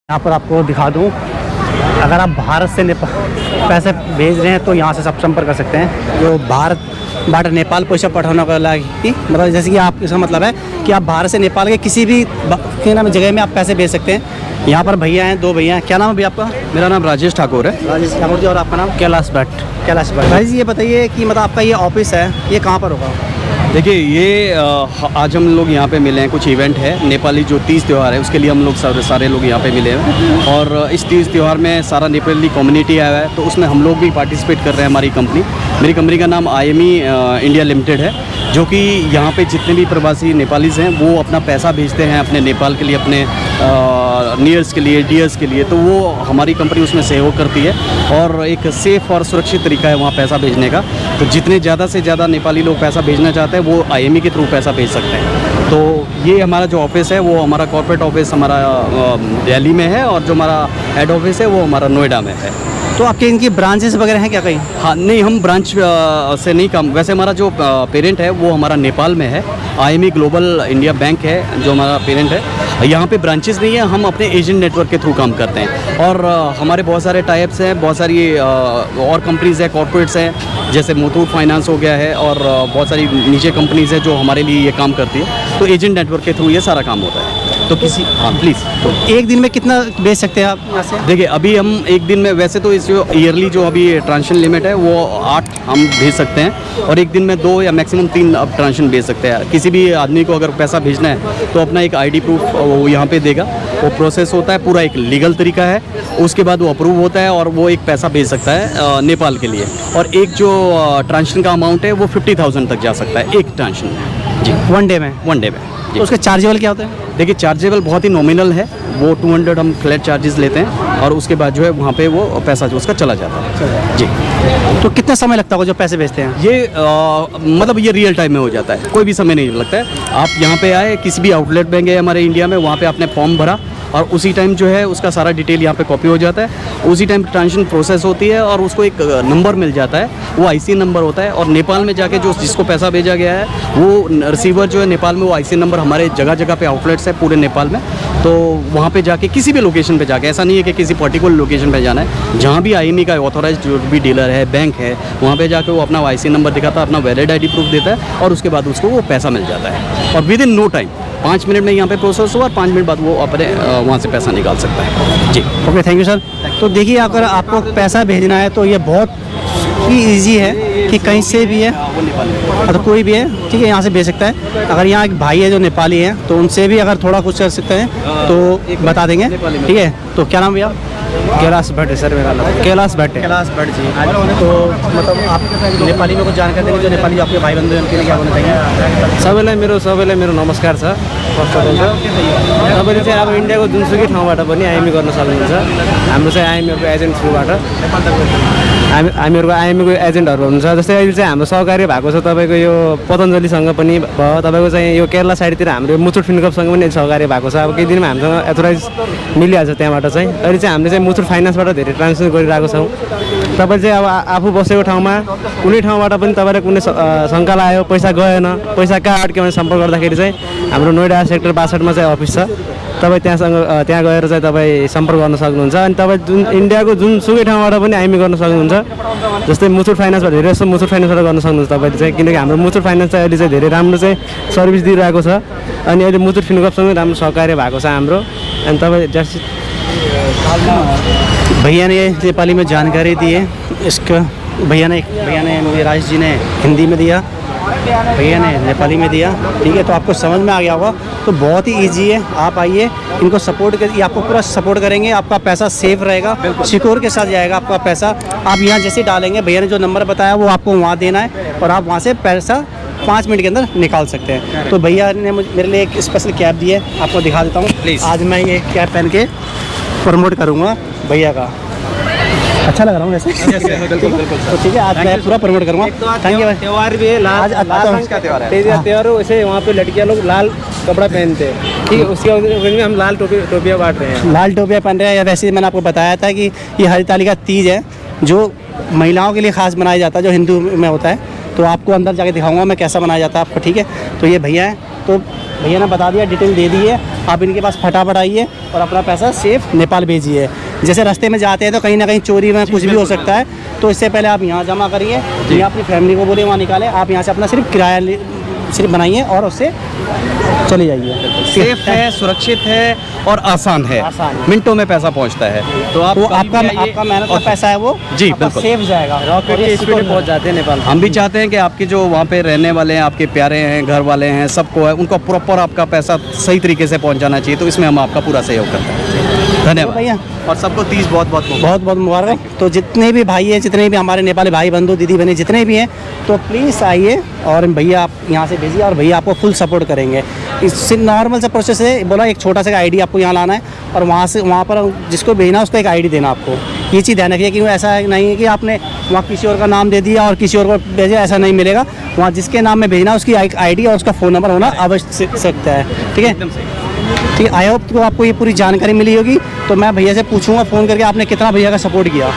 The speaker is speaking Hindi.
यहाँ पर आपको दिखा दूँ, अगर आप भारत से पैसे भेज रहे हैं तो यहाँ से सब संपर्क कर सकते हैं। जो भारत बाटर नेपाल पैसा पाठवनको लागि, मतलब जैसे कि आप इसका मतलब है कि आप भारत से नेपाल के किसी भी जगह में आप पैसे भेज सकते हैं। यहाँ पर भैया हैं, दो भैया हैं। क्या नाम है भैया आपका? मेरा नाम राजेश ठाकुर है। राजेश ठाकुर जी। और आपका नाम? कैलाश भट्ट। कैलाश भट्ट। भाई जी ये बताइए कि मतलब आपका ये ऑफिस है, ये कहाँ पर होगा? देखिए ये आज हम लोग यहाँ पे मिले हैं, कुछ इवेंट है नेपाली जो तीज त्यौहार है उसके लिए हम लोग सारे लोग यहाँ पे मिले हैं। और इस तीज त्यौहार में सारा नेपाली कम्युनिटी आया है, तो उसमें हम लोग भी पार्टिसिपेट कर रहे हैं। हमारी कंपनी, मेरी कंपनी का नाम IME इंडिया लिमिटेड है, जो कि यहाँ पे जितने भी प्रवासी नेपालीज़ हैं वो अपना पैसा भेजते हैं अपने नेपाल के लिए, अपने नियर्स के लिए, डियर्स के लिए। तो वो हमारी कंपनी उसमें सहयोग करती है और एक सेफ़ और सुरक्षित तरीका है वहाँ पैसा भेजने का। तो जितने ज़्यादा से ज़्यादा नेपाली लोग पैसा भेजना चाहते हैं वो IME के थ्रू पैसा भेज सकते हैं। तो ये हमारा जो ऑफिस है वो हमारा कॉर्पोरेट ऑफिस हमारा दिल्ली में है, और जो हमारा हेड ऑफिस है वो हमारा नोएडा में है। तो आपके इनकी ब्रांचेस वगैरह हैं क्या कहीं? हाँ नहीं, हम ब्रांच से नहीं काम, वैसे हमारा जो पेरेंट है वो हमारा नेपाल में है। IME ग्लोबल इंडिया बैंक है जो हमारा पेरेंट है। यहाँ पे ब्रांचेस नहीं है, हम अपने एजेंट नेटवर्क के थ्रू काम करते हैं। और हमारे बहुत सारे टाइप्स हैं, बहुत सारी और कंपनीज़ हैं, कॉर्पोरेट्स हैं, जैसे मुथूट फाइनेंस हो गया है, और बहुत सारी नीचे कंपनीज़ हैं जो हमारे लिए ये काम करती है। तो एजेंट नेटवर्क के थ्रू ये सारा काम होता है। तो किसी हाँ प्लीज़, तो एक दिन में कितना बेच सकते हैं आप यहाँ से? देखिए अभी हम एक दिन में, वैसे तो इस जो ईयरली जो अभी ट्रांजेक्शन लिमिट है वो 8 हम भेज सकते हैं, और एक दिन में 2 या मैक्सिमम 3 अब ट्रांजेक्शन भेज सकते हैं। किसी भी आदमी को अगर पैसा भेजना है तो अपना एक ID प्रूफ वो यहाँ पे देगा, वो प्रोसेस होता है, पूरा एक लीगल तरीका है। उसके बाद वो अप्रूव होता है और वो एक पैसा भेज सकता है नेपाल के लिए। और एक जो ट्रांजेक्शन का अमाउंट है वो 50,000 तक जा सकता है एक ट्रांजेक्शन में जी, वन डे में। जी। तो उसके चार्जेबल क्या होते हैं? देखिए चार्जेबल बहुत ही नॉमिनल है, वो 200 हम फ्लैट चार्जेस लेते हैं, और उसके बाद जो है वहाँ पे वो पैसा जो उसका चला जाता है जी। तो कितना समय लगता होगा जो पैसे भेजते हैं? ये मतलब ये रियल टाइम में हो जाता है, कोई भी समय नहीं लगता है। आप यहाँ पे आए, किसी भी आउटलेट में गए हमारे इंडिया में, वहाँ पे आपने फॉर्म भरा और उसी टाइम जो है उसका सारा डिटेल यहाँ पे कॉपी हो जाता है। उसी टाइम ट्रांजेक्शन प्रोसेस होती है और उसको एक नंबर मिल जाता है, वो IC नंबर होता है। और नेपाल में जाके जो जिसको पैसा भेजा गया है वो रिसीवर जो है नेपाल में, वो IC नंबर हमारे जगह जगह पे आउटलेट्स है पूरे नेपाल में। तो वहाँ पे जाके किसी भी लोकेशन पे जाके, ऐसा नहीं है कि किसी पर्टिकुलर लोकेशन पे जाना है, जहाँ भी IME का ऑथोराइज्ड जो भी डीलर है, बैंक है, वहाँ पे जाके वो अपना IC नंबर दिखाता है, अपना वैलिड ID प्रूफ देता है, और उसके बाद उसको वो पैसा मिल जाता है। और within no time 5 minute में यहाँ पे प्रोसेस हुआ, और 5 मिनट बाद वो अपने वहाँ से पैसा निकाल सकता है जी। Okay, thank you sir. तो देखिए अगर आपको पैसा भेजना है तो ये बहुत ही ईजी है कि कहीं से भी है, तो कोई भी है ठीक है यहाँ से भेज सकता है। अगर यहाँ एक भाई है जो नेपाली है तो उनसे भी अगर थोड़ा कुछ कर सकते हैं तो बता देंगे, ठीक है। तो क्या नाम भैया? कैलाश भट्ट है सर मेरा नाम। कैलाश भट्ट है। कैलाश भट्ट जी। तो मतलब आप नेपाली में कुछ जानकारी देंगे, जो नेपाली आपके भाई बंधु हैं उनके लिए क्या बोलना चाहिए? सबैलाई मेरो नमस्कार छ। फर्स्ट अफ अल तपाईँले चाहिँ अब इन्डियाको जुनसुकै ठाउँबाट पनि IME गर्न सक्नुहुन्छ। हाम्रो चाहिँ IMEको एजेन्ट थ्रुबाट हामीहरूको IMEको एजेन्टहरू हुनुहुन्छ। जस्तै अहिले चाहिँ हाम्रो सहकार्य भएको छ तपाईँको यो पतञ्जलिसँग पनि भयो, तपाईँको चाहिँ यो केरला साइडतिर हाम्रो मुथुट फिनकपसँग पनि सहकार्य भएको छ। अब केही दिनमा हामीसँग एथोराइज मिलिहाल्छ त्यहाँबाट चाहिँ। अहिले चाहिँ हामीले चाहिँ मुथुट फाइनेन्सबाट धेरै ट्रान्जेक्सन गरिरहेको छौँ। तपाईँ चाहिँ अब आफू बसेको ठाउँमा कुनै ठाउँबाट पनि तपाईँलाई कुनै शङ्का लाग्यो, पैसा गएन, पैसा कहाँ अड्क्यो भने सम्पर्क गर्दाखेरि चाहिँ हाम्रो नोएडा सेक्टर 62 मा चाहिँ अफिस छ। तपाईँ त्यहाँ गएर चाहिँ तपाईँ सम्पर्क गर्न सक्नुहुन्छ। अनि तपाईँ इन्डियाको जुनसुकै ठाउँबाट पनि IME गर्न सक्नुहुन्छ। जस्तै मुथुट फाइनेन्सबाट धेरै जस्तो मुथुट फाइनेन्सबाट गर्न सक्नुहुन्छ तपाईँले चाहिँ, किनकि हाम्रो मुथुट फाइनेन्स चाहिँ अहिले चाहिँ धेरै राम्रो चाहिँ सर्भिस दिइरहेको छ। अनि अहिले मुथुट फिनकपसँगै राम्रो सहकार्य भएको छ हाम्रो। अनि तपाईँ जस्ट भैया ने नेपाली में जानकारी दी है। इसका भैया ने मुझे राजेश जी ने हिंदी में दिया, भैया ने नेपाली में दिया, ठीक है। तो आपको समझ में आ गया होगा। तो बहुत ही इजी है, आप आइए, इनको सपोर्ट करिए, आपको पूरा सपोर्ट करेंगे, आपका पैसा सेफ रहेगा, सिक्योर के साथ जाएगा आपका पैसा। आप यहाँ जैसे डालेंगे, भैया ने जो नंबर बताया वो आपको वहाँ देना है, और आप वहाँ से पैसा 5 मिनट के अंदर निकाल सकते हैं। तो भैया ने मेरे लिए एक स्पेशल कैप दी है, आपको दिखा देता हूँ प्लीज़। आज मैं ये कैप पहन के प्रमोट करूँगा भैया का। अच्छा लग रहा हूँ वैसे। बिल्कुल तो ठीक है, आज मैं पूरा प्रमोट करूँगा। Thank you. त्यौहार भी है, लाल का त्यौहार है, त्यौहार है। वैसे वहाँ पे लड़कियाँ लोग लाल कपड़ा पहनते हैं, ठीक है। उसके वजह में हम लाल टोपियाँ बांट रहे हैं। लाल टोपियाँ पहन रहे हैं। या वैसे मैंने आपको बताया था कि ये हरितालिका तीज है जो महिलाओं के लिए खास बनाया जाता है, जो हिंदू में होता है। तो आपको अंदर जाके दिखाऊंगा मैं कैसा बनाया जाता है आपको, ठीक है। तो ये भैया हैं, तो भैया ने बता दिया, डिटेल दे दी है। आप इनके पास फटाफट आइए और अपना पैसा सेफ नेपाल भेजिए। जैसे रास्ते में जाते हैं तो कहीं ना कहीं चोरी में कुछ भी हो सकता है, तो इससे पहले आप यहाँ जमा करिए, या अपनी फैमिली को बोलिए वहाँ निकालें। आप यहाँ से अपना सिर्फ किराया सिर्फ बनाइए और उससे चले जाइए। सेफ है, सुरक्षित है और आसान है, आसान है। मिनटों में पैसा पहुंचता है। तो आप तो कभी भी आइए आपका मेहनत का और- पैसा है वो जी, आपका बिल्कुल। सेफ जाएगा। रॉकेट के स्पीड में पहुँच जाते हैं नेपाल। हम भी चाहते हैं कि आपके जो वहाँ पे रहने वाले हैं, आपके प्यारे हैं, घर वाले हैं, सबको है, उनको प्रॉपर आपका पैसा सही तरीके से पहुँच जाना चाहिए। तो इसमें हम आपका पूरा सहयोग करते हैं। धन्यवाद भैया। और सबको 30 बहुत बहुत मुबारक। बहुत बहुत मुबारक। तो जितने भी भाई हैं, जितने भी हमारे नेपाली भाई बंधु दीदी बहनें जितने भी हैं, तो प्लीज़ आइए और भैया आप यहाँ से भेजिए और भैया आपको फुल सपोर्ट करेंगे। इससे नॉर्मल सा प्रोसेस है, बोला एक छोटा सा आईडी आपको यहाँ लाना है और वहाँ पर जिसको भेजना उसको एक आईडी देना आपको। ये चीज़ ध्यान रखिए कि ऐसा नहीं है कि आपने वहाँ किसी और का नाम दे दिया और किसी और को भेजा, ऐसा नहीं मिलेगा। वहाँ जिसके नाम में भेजना उसकी आईडी और उसका फ़ोन नंबर होना आवश्यक है। ठीक है, एकदम सही। ठीक है। आई होप तो आपको ये पूरी जानकारी मिली होगी। तो मैं भैया से पूछूंगा फ़ोन करके आपने कितना भैया का सपोर्ट किया।